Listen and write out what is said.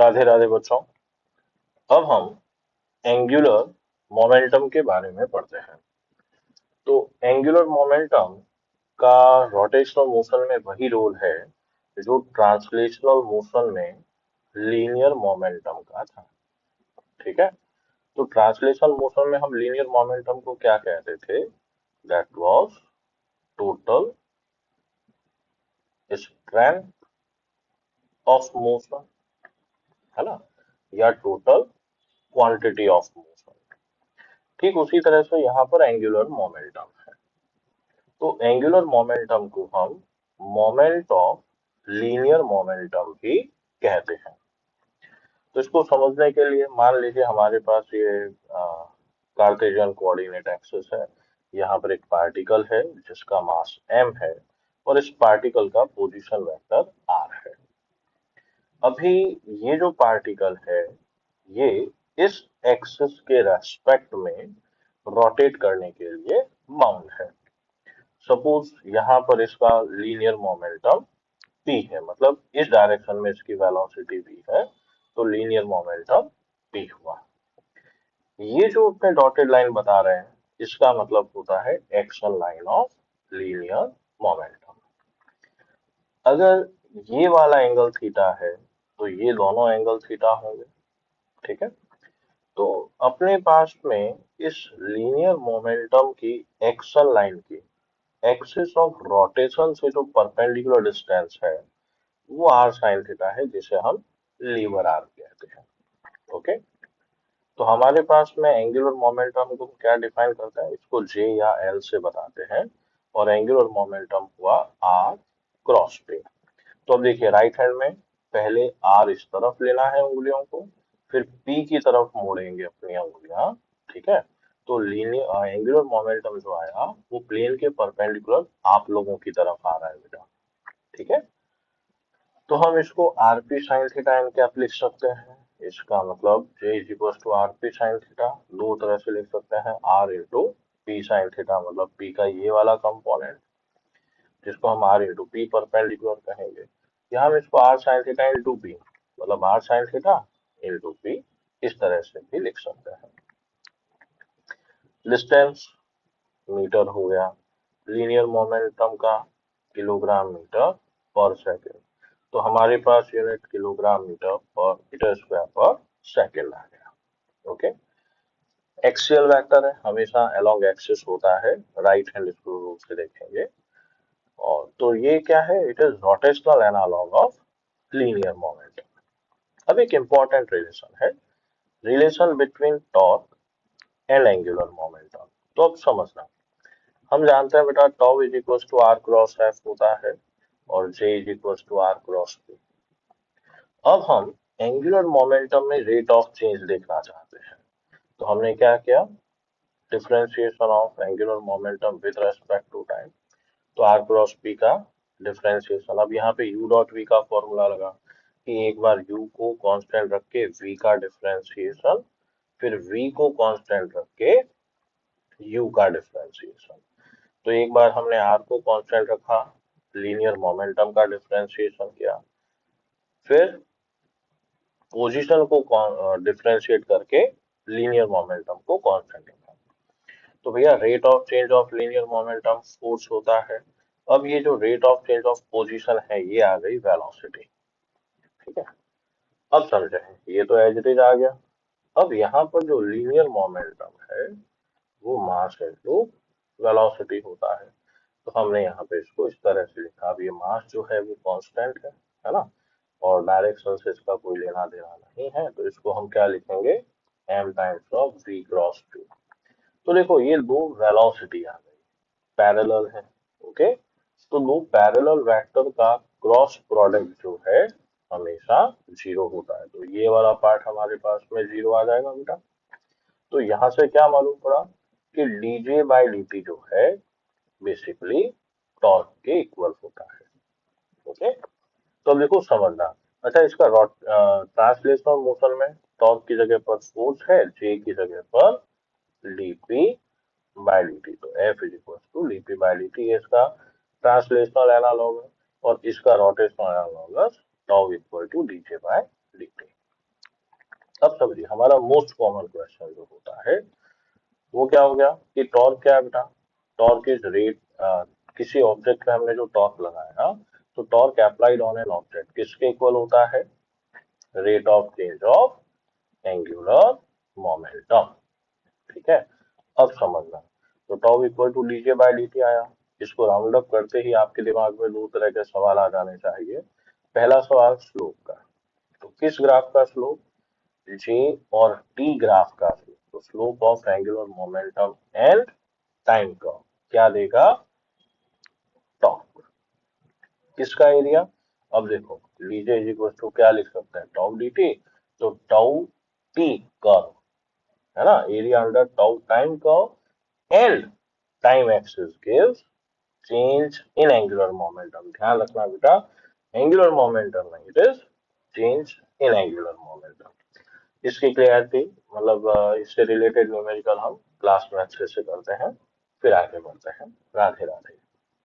राधे राधे बच्चों। अब हम एंगुलर मोमेंटम के बारे में पढ़ते हैं। तो एंगुलर मोमेंटम का रोटेशनल मोशन में वही रोल है जो ट्रांसलेशनल मोशन में लीनियर मोमेंटम का था। ठीक है। तो ट्रांसलेशनल मोशन में हम लीनियर मोमेंटम को क्या कहते थे? That was total strength of motion, है ना, या टोटल क्वांटिटी ऑफ मोशन। ठीक उसी तरह से यहाँ पर एंगुलर मोमेंटम है। तो एंगुलर मोमेंटम को हम मोमेंट ऑफ लीनियर मोमेंटम भी कहते हैं। तो इसको समझने के लिए मान लीजिए हमारे पास ये कार्टेशियन कोऑर्डिनेट एक्सिस है। यहाँ पर एक पार्टिकल है जिसका मास m है और इस पार्टिकल का पोजीशन वेक्टर r है। अभी ये जो पार्टिकल है ये इस एक्सिस के रेस्पेक्ट में रोटेट करने के लिए बाउंड है। सपोज यहाँ पर इसका लीनियर मोमेंटम p है, मतलब इस डायरेक्शन में इसकी वेलोसिटी v है, तो लीनियर मोमेंटम p हुआ। ये जो अपने डॉटेड लाइन बता रहे हैं इसका मतलब होता है action line of linear momentum. अगर ये वाला एंगल थीटा है तो ये दोनों एंगल थीटा होंगे। ठीक है। तो अपने पास में इस लीनियर मोमेंटम की एक्शन लाइन की एक्सिस ऑफ रोटेशन से जो परपेंडिकुलर डिस्टेंस है वो आर साइन थीटा है, जिसे हम लीवर आर कहते हैं। ओके। तो हमारे पास में एंगुलर मोमेंटम को क्या डिफाइन करता है? इसको जे या एल से बताते हैं और एंगुलर मोमेंटम हुआ आर क्रॉस पे। तो अब देखिए राइट हैंड में पहले आर इस तरफ लेना है उंगलियों को, फिर पी की तरफ मोड़ेंगे अपनी उंगलियां। ठीक है। तो लीनियर एंगुलर मोमेंटम जो आया वो प्लेन के परपेंडिकुलर आप लोगों की तरफ आ रहा है बेटा। ठीक है। तो हम इसको R P sine theta N cap लिख सकते हैं। इसका मतलब J is equal to R P sine theta दो तरह से लिख सकते हैं, R into P sine theta, मतलब पी का ये वाला कंपोनेंट जिसको हम आर इंटू पी परपेंडिकुलर कहेंगे, या हम इसको R sine theta into P, मतलब R sine theta into P, इस तरह से भी लिख सकते हैं। डिस्टेंस मीटर हो गया, लीनियर मोमेंटम का किलोग्राम मीटर पर सेकेंड, तो हमारे पास यूनिट किलोग्राम मीटर पर मीटर स्क्वायर पर सेकेंड आ गया। ओके। एक्सियल वेक्टर है, हमेशा अलोंग एक्सिस होता है, राइट हैंड स्क्रू रूल से देखेंगे। और तो ये क्या है? It is rotational analogue of linear momentum. अब एक इंपॉर्टेंट रिलेशन है, relation between torque and angular momentum. तो अब समझना, हम जानते हैं बेटा tau is equal to R cross F होता है और J is equal to R cross P. अब हम एंगुलर मोमेंटम में रेट ऑफ चेंज देखना चाहते हैं, तो हमने क्या किया? Differentiation of angular momentum with respect to time. तो आर क्रॉस पी का डिफरेंशिएशन, अब यहाँ पे यू डॉट वी का फॉर्मूला लगा कि एक बार यू को कांस्टेंट रख के वी का डिफरेंशिएशन, फिर वी को कांस्टेंट रख के यू का डिफरेंशिएशन। तो एक बार हमने आर को कांस्टेंट रखा, लीनियर मोमेंटम का डिफरेंशिएशन किया, फिर पोजीशन को डिफरेंशिएट करके लीनियर मोमेंटम को कांस्टेंट रखा। तो भैया rate of change of linear momentum force होता है। अब ये जो rate of change of position है ये आ गई वेलोसिटी। ठीक है। अब समझे, ये तो एज इट इज आ गया। अब यहाँ पर जो लीनियर मोमेंटम है वो मास इनटू वेलोसिटी होता है। तो हमने यहाँ पे इसको इस तरह से लिखा। अब ये मास जो है वो कांस्टेंट है ना, और डायरेक्शन से इसका कोई लेना देना नहीं है, तो इसको हम क्या लिखेंगे? m times of v cross q। तो देखो ये दो वेलोसिटी आ गई, पैरेलल है। ओके। तो दो पैरेलल वेक्टर का क्रॉस प्रोडक्ट जो है हमेशा जीरो होता है, तो ये वाला पार्ट हमारे पास में जीरो आ जाएगा बेटा। तो यहाँ से क्या मालूम पड़ा कि dj बाई dt जो है बेसिकली टॉर्क के इक्वल होता है। ओके। तो अब देखो समझना। अच्छा, इसका ट्रांसलेशनल मोशन में टॉर्क की जगह पर फोर्स है, जे की जगह पर dp बाई dt, तो F is equal to dp by dt, ये इसका ट्रांसलेशनल एनालॉग है। और इसका rotational analogous tau equal to dj by dt। अब समझिए हमारा मोस्ट कॉमन क्वेश्चन जो होता है वो क्या हो गया कि टॉर्क क्या है बेटा। टॉर्क इज रेट, किसी ऑब्जेक्ट पे हमने जो टॉर्क लगाया तो torque applied on an object किसके इक्वल होता है, rate of change of angular momentum. ठीक है, अब समझना। तो tau equal to dj by dt आया। इसको राउंड अप करते ही आपके दिमाग में दो तरह के सवाल आ जाने चाहिए। पहला सवाल स्लोप का, तो किस ग्राफ का स्लोप, जे और टी ग्राफ का स्लोप, तो slope of angular momentum and time का क्या देगा, टॉप। किसका एरिया, अब देखो डीजे इज इक्वल टू क्या लिख सकते हैं, टाउ डी टी, तो टाउ टी कर्व है ना, area under tau time curve and time axis gives change in angular momentum. ध्यान रखना बेटा, एंगुलर मोमेंटम नहीं, it is change in angular momentum. इसकी क्लियरिटी मतलब इससे रिलेटेड न्यूमेरिकल हम क्लास में अच्छे से करते हैं। फिर आगे बढ़ते हैं। राधे राधे।